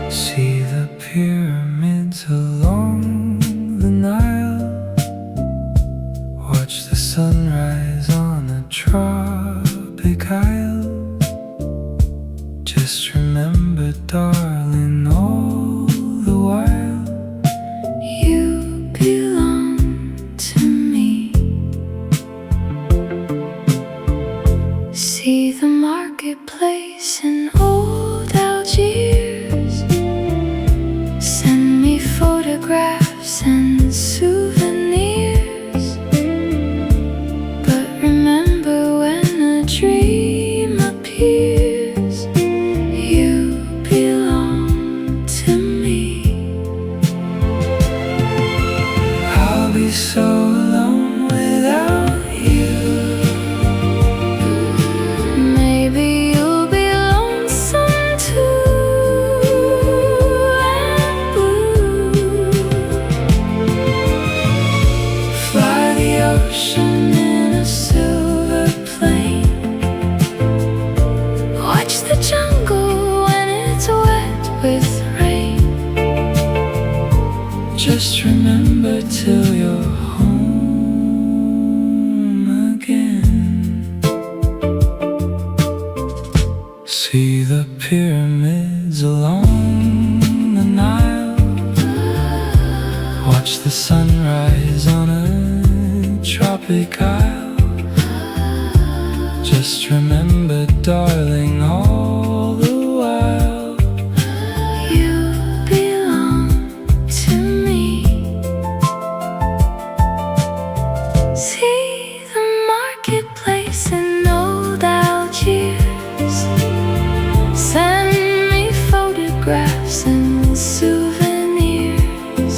See the pyramids along the Nile. Watch the sunrise on a tropic isle. Just remember, darling, all the while you belong to me. See the marketplace in old Algiers. Send me photographs and souvenirs. But remember, when a dream appears, you belong to me. I'll be so alone without you. Maybe you'll be lonesome too, and blue. Fly the ocean in a silver plane. Watch the jungle when it's wet with rain. Just remember till you're home again. See the pyramids along the Nile. Watch the sunrise on a tropic isle. Just remember, darling, all the while You belong to me. See the marketplace in old Algiers. Send me photographs and souvenirs.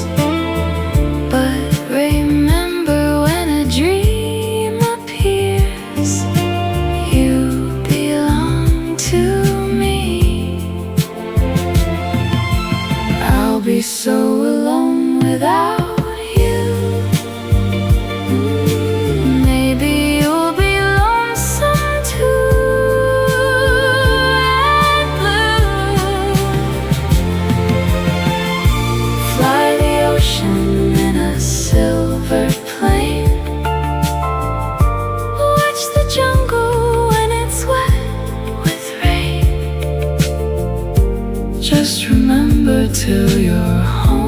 But remember, when a dream appears, you belong to me. I'll be so alone without you. Maybe you'll be lonesome too, and blue. Fly the ocean in a silver plane. Watch the jungle when it's wet with rain. just remember till you're home